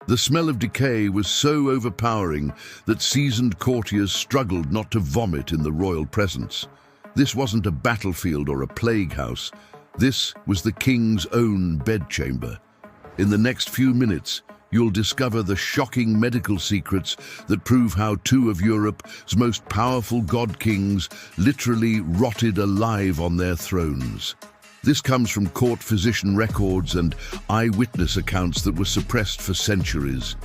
The smell of decay was so overpowering that seasoned courtiers struggled not to vomit in the royal presence. This wasn't a battlefield or a plague house. This was the king's own bedchamber. In the next few minutes, you'll discover the shocking medical secrets that prove how two of Europe's most powerful god-kings literally rotted alive on their thrones. This comes from court physician records and eyewitness accounts that were suppressed for centuries.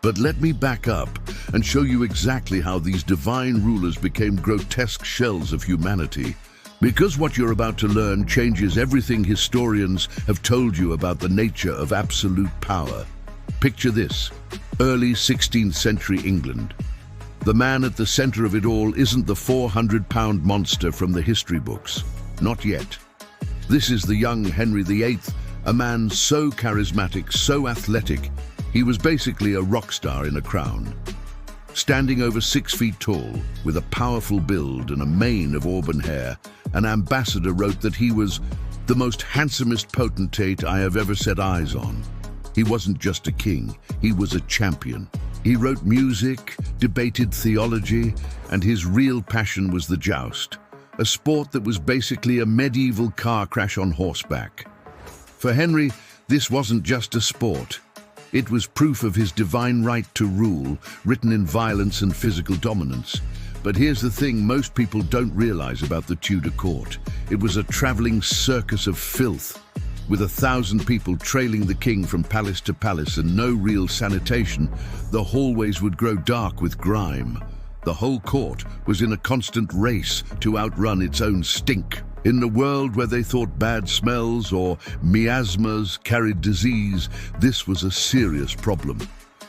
But let me back up and show you exactly how these divine rulers became grotesque shells of humanity. Because what you're about to learn changes everything historians have told you about the nature of absolute power. Picture this: early 16th century England. The man at the center of it all isn't the 400-pound monster from the history books. Not yet. This is the young Henry VIII, a man so charismatic, so athletic, he was basically a rock star in a crown. Standing over 6 feet tall, with a powerful build and a mane of auburn hair, an ambassador wrote that he was the most handsomest potentate I have ever set eyes on. He wasn't just a king, he was a champion. He wrote music, debated theology, and his real passion was the joust, a sport that was basically a medieval car crash on horseback. For Henry, this wasn't just a sport. It was proof of his divine right to rule, written in violence and physical dominance. But here's the thing most people don't realize about the Tudor court. It was a traveling circus of filth, with 1,000 people trailing the king from palace to palace and no real sanitation. The hallways would grow dark with grime. The whole court was in a constant race to outrun its own stink. In a world where they thought bad smells or miasmas carried disease, this was a serious problem.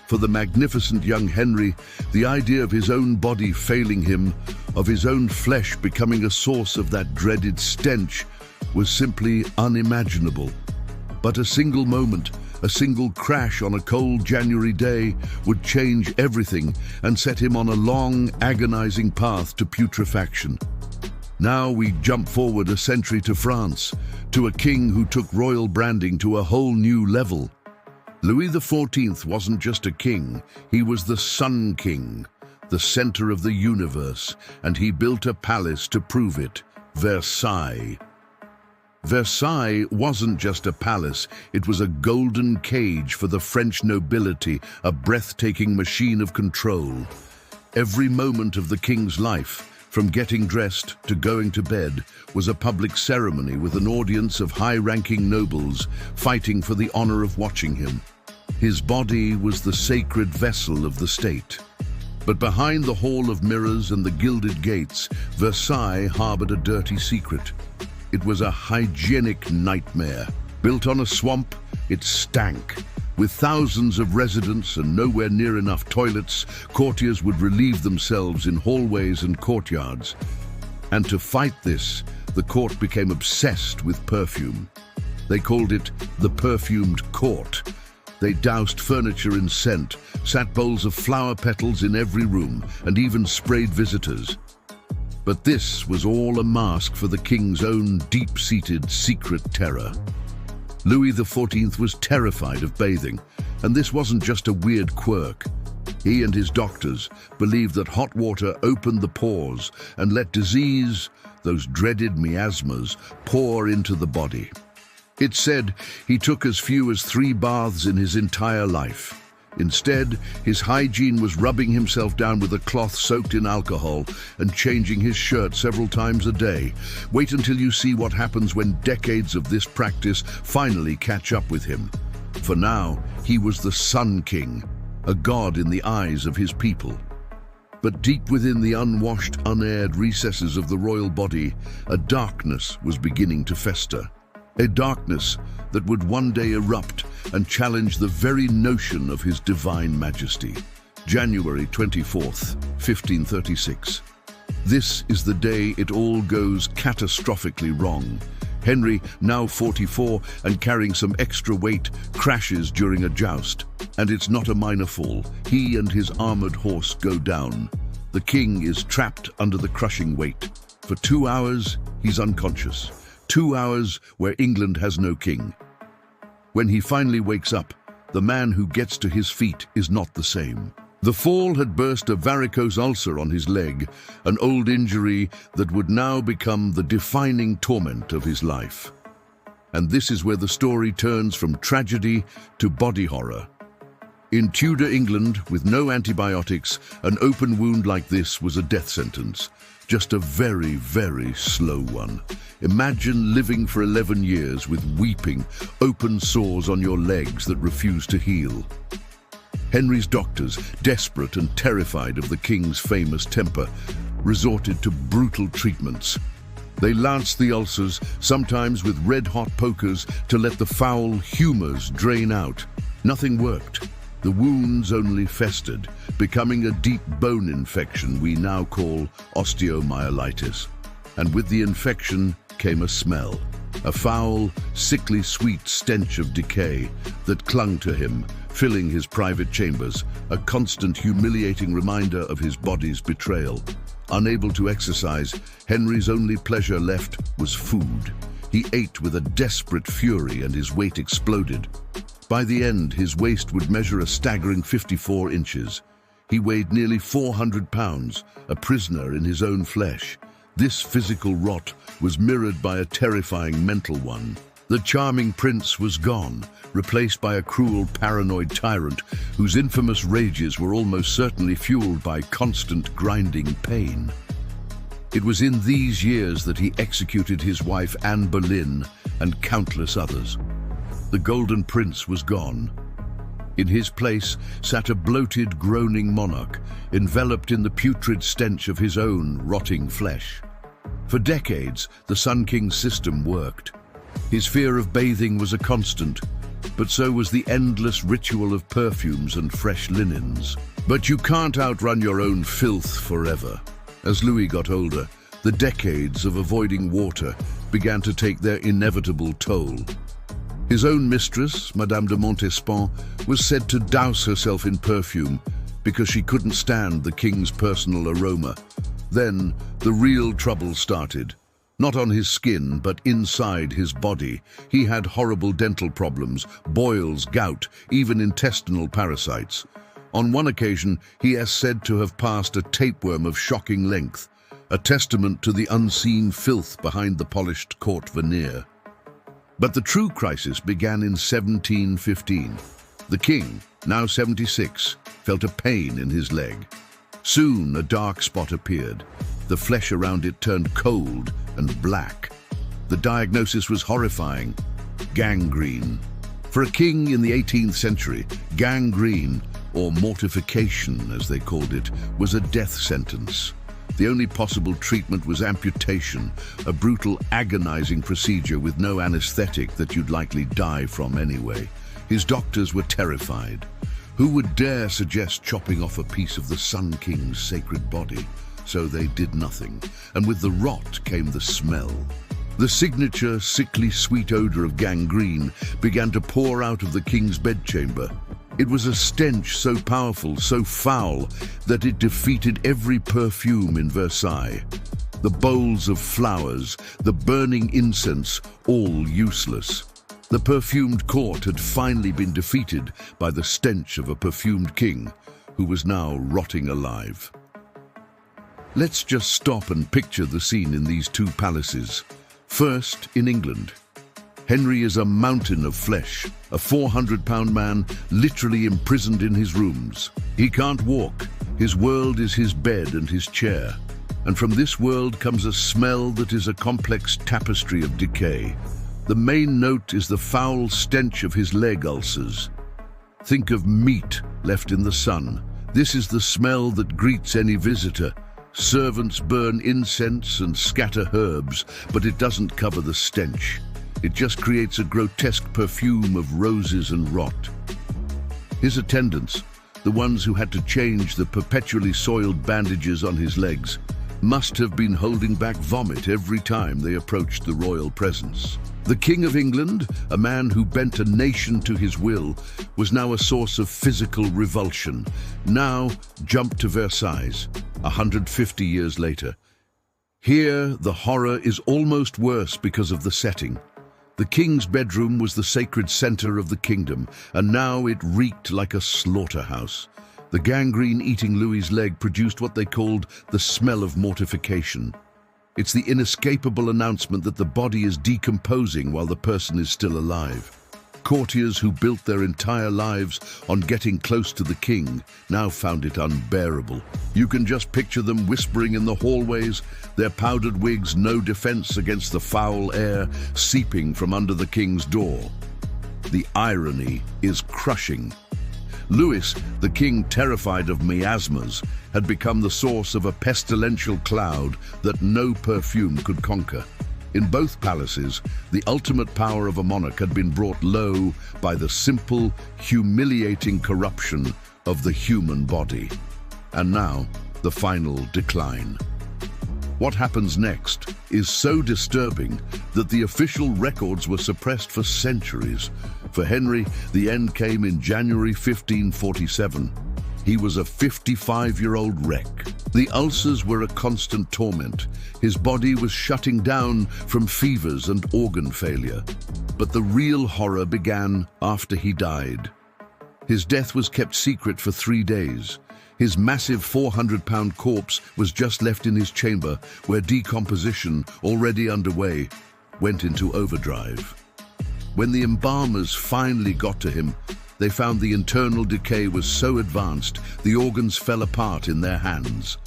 For the magnificent young Henry, the idea of his own body failing him, of his own flesh becoming a source of that dreaded stench, was simply unimaginable. But a single moment, a single crash on a cold January day would change everything and set him on a long, agonizing path to putrefaction. Now we jump forward a century to France, to a king who took royal branding to a whole new level. Louis XIV wasn't just a king, he was the Sun King, the center of the universe, and he built a palace to prove it, Versailles. Versailles wasn't just a palace, it was a golden cage for the French nobility, a breathtaking machine of control. Every moment of the king's life, from getting dressed to going to bed, was a public ceremony with an audience of high-ranking nobles fighting for the honor of watching him. His body was the sacred vessel of the state. But behind the hall of mirrors and the gilded gates, Versailles harbored a dirty secret. It was a hygienic nightmare. Built on a swamp, it stank. With thousands of residents and nowhere near enough toilets, courtiers would relieve themselves in hallways and courtyards. And to fight this, the court became obsessed with perfume. They called it the perfumed court. They doused furniture in scent, sat bowls of flower petals in every room, and even sprayed visitors. But this was all a mask for the king's own deep-seated secret terror. Louis XIV was terrified of bathing, and this wasn't just a weird quirk. He and his doctors believed that hot water opened the pores and let disease, those dreaded miasmas, pour into the body. It's said he took as few as 3 baths in his entire life. Instead, his hygiene was rubbing himself down with a cloth soaked in alcohol and changing his shirt several times a day. Wait until you see what happens when decades of this practice finally catch up with him. For now, he was the Sun King, a god in the eyes of his people. But deep within the unwashed, unaired recesses of the royal body, a darkness was beginning to fester. A darkness that would one day erupt and challenge the very notion of his divine majesty. January 24th, 1536. This is the day it all goes catastrophically wrong. Henry, now 44 and carrying some extra weight, crashes during a joust. And it's not a minor fall. He and his armored horse go down. The king is trapped under the crushing weight. For 2 hours, he's unconscious. 2 hours where England has no king. When he finally wakes up, the man who gets to his feet is not the same. The fall had burst a varicose ulcer on his leg, an old injury that would now become the defining torment of his life. And this is where the story turns from tragedy to body horror. In Tudor England, with no antibiotics, an open wound like this was a death sentence. Just a very, very slow one. Imagine living for 11 years with weeping, open sores on your legs that refuse to heal. Henry's doctors, desperate and terrified of the king's famous temper, resorted to brutal treatments. They lanced the ulcers, sometimes with red-hot pokers, to let the foul humours drain out. Nothing worked. The wounds only festered, becoming a deep bone infection we now call osteomyelitis. And with the infection came a smell, a foul, sickly sweet stench of decay that clung to him, filling his private chambers, a constant humiliating reminder of his body's betrayal. Unable to exercise, Henry's only pleasure left was food. He ate with a desperate fury and his weight exploded. By the end, his waist would measure a staggering 54 inches. He weighed nearly 400 pounds, a prisoner in his own flesh. This physical rot was mirrored by a terrifying mental one. The charming prince was gone, replaced by a cruel, paranoid tyrant whose infamous rages were almost certainly fueled by constant grinding pain. It was in these years that he executed his wife Anne Boleyn and countless others. The Golden Prince was gone. In his place sat a bloated, groaning monarch, enveloped in the putrid stench of his own rotting flesh. For decades, the Sun King's system worked. His fear of bathing was a constant, but so was the endless ritual of perfumes and fresh linens. But you can't outrun your own filth forever. As Louis got older, the decades of avoiding water began to take their inevitable toll. His own mistress, Madame de Montespan, was said to douse herself in perfume because she couldn't stand the king's personal aroma. Then the real trouble started. Not on his skin, but inside his body. He had horrible dental problems, boils, gout, even intestinal parasites. On one occasion, he is said to have passed a tapeworm of shocking length, a testament to the unseen filth behind the polished court veneer. But the true crisis began in 1715. The king, now 76, felt a pain in his leg. Soon a dark spot appeared. The flesh around it turned cold and black. The diagnosis was horrifying: gangrene. For a king in the 18th century, gangrene, or mortification as they called it, was a death sentence. The only possible treatment was amputation, a brutal, agonizing procedure with no anesthetic that you'd likely die from anyway. His doctors were terrified. Who would dare suggest chopping off a piece of the Sun King's sacred body? So they did nothing, and with the rot came the smell. The signature, sickly sweet odor of gangrene began to pour out of the king's bedchamber. It was a stench so powerful, so foul, that it defeated every perfume in Versailles. The bowls of flowers, the burning incense, all useless. The perfumed court had finally been defeated by the stench of a perfumed king, who was now rotting alive. Let's just stop and picture the scene in these two palaces. First, in England. Henry is a mountain of flesh, a 400-pound man literally imprisoned in his rooms. He can't walk. His world is his bed and his chair. And from this world comes a smell that is a complex tapestry of decay. The main note is the foul stench of his leg ulcers. Think of meat left in the sun. This is the smell that greets any visitor. Servants burn incense and scatter herbs, but it doesn't cover the stench. It just creates a grotesque perfume of roses and rot. His attendants, the ones who had to change the perpetually soiled bandages on his legs, must have been holding back vomit every time they approached the royal presence. The King of England, a man who bent a nation to his will, was now a source of physical revulsion. Now, jump to Versailles, 150 years later. Here, the horror is almost worse because of the setting. The king's bedroom was the sacred center of the kingdom, and now it reeked like a slaughterhouse. The gangrene eating Louis's leg produced what they called the smell of mortification. It's the inescapable announcement that the body is decomposing while the person is still alive. Courtiers who built their entire lives on getting close to the king now found it unbearable. You can just picture them whispering in the hallways, their powdered wigs no defense against the foul air seeping from under the king's door. The irony is crushing. Louis, the king terrified of miasmas, had become the source of a pestilential cloud that no perfume could conquer. In both palaces, the ultimate power of a monarch had been brought low by the simple, humiliating corruption of the human body. And now, the final decline. What happens next is so disturbing that the official records were suppressed for centuries. For Henry, the end came in January 1547. He was a 55-year-old wreck. The ulcers were a constant torment. His body was shutting down from fevers and organ failure. But the real horror began after he died. His death was kept secret for 3 days. His massive 400-pound corpse was just left in his chamber, where decomposition, already underway, went into overdrive. When the embalmers finally got to him, they found the internal decay was so advanced, the organs fell apart in their hands.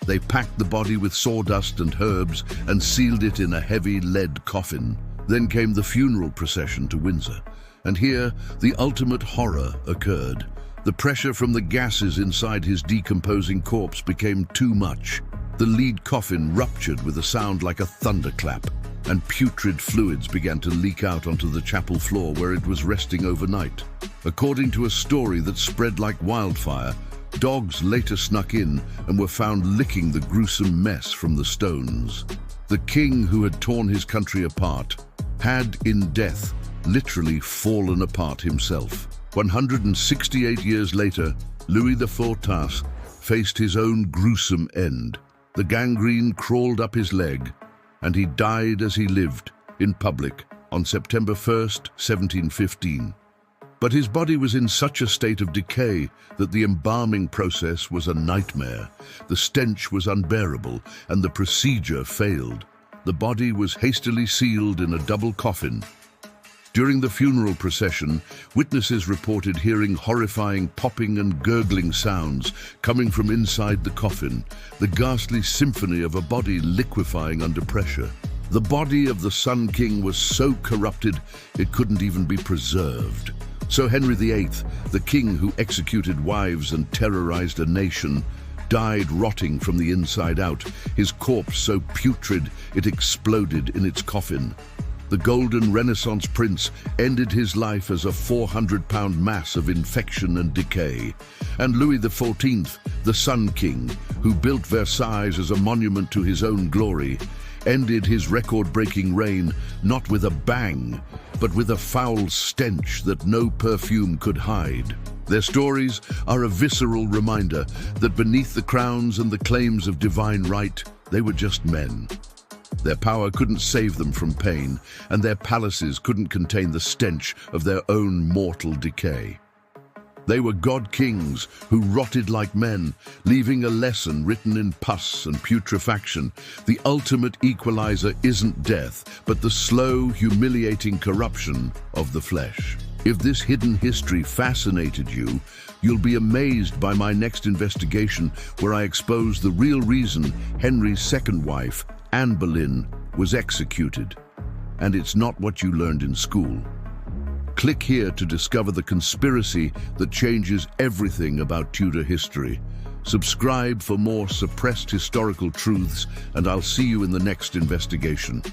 They packed the body with sawdust and herbs and sealed it in a heavy lead coffin. Then came the funeral procession to Windsor. And here, the ultimate horror occurred. The pressure from the gases inside his decomposing corpse became too much. The lead coffin ruptured with a sound like a thunderclap, and putrid fluids began to leak out onto the chapel floor where it was resting overnight. According to a story that spread like wildfire, dogs later snuck in and were found licking the gruesome mess from the stones. The king who had torn his country apart had, in death, literally fallen apart himself. 168 years later, Louis XIV faced his own gruesome end. The gangrene crawled up his leg, and he died as he lived, in public, on September 1st, 1715. But his body was in such a state of decay that the embalming process was a nightmare. The stench was unbearable, and the procedure failed. The body was hastily sealed in a double coffin. During the funeral procession, witnesses reported hearing horrifying popping and gurgling sounds coming from inside the coffin, the ghastly symphony of a body liquefying under pressure. The body of the Sun King was so corrupted it couldn't even be preserved. So Henry VIII, the king who executed wives and terrorized a nation, died rotting from the inside out, his corpse so putrid it exploded in its coffin. The golden Renaissance prince ended his life as a 400-pound mass of infection and decay. And Louis XIV, the Sun King, who built Versailles as a monument to his own glory, ended his record-breaking reign not with a bang, but with a foul stench that no perfume could hide. Their stories are a visceral reminder that beneath the crowns and the claims of divine right, they were just men. Their power couldn't save them from pain, and their palaces couldn't contain the stench of their own mortal decay. They were god-kings who rotted like men, leaving a lesson written in pus and putrefaction. The ultimate equalizer isn't death, but the slow, humiliating corruption of the flesh. If this hidden history fascinated you, you'll be amazed by my next investigation, where I expose the real reason Henry's second wife, Anne Boleyn, was executed. And it's not what you learned in school. Click here to discover the conspiracy that changes everything about Tudor history. Subscribe for more suppressed historical truths, and I'll see you in the next investigation.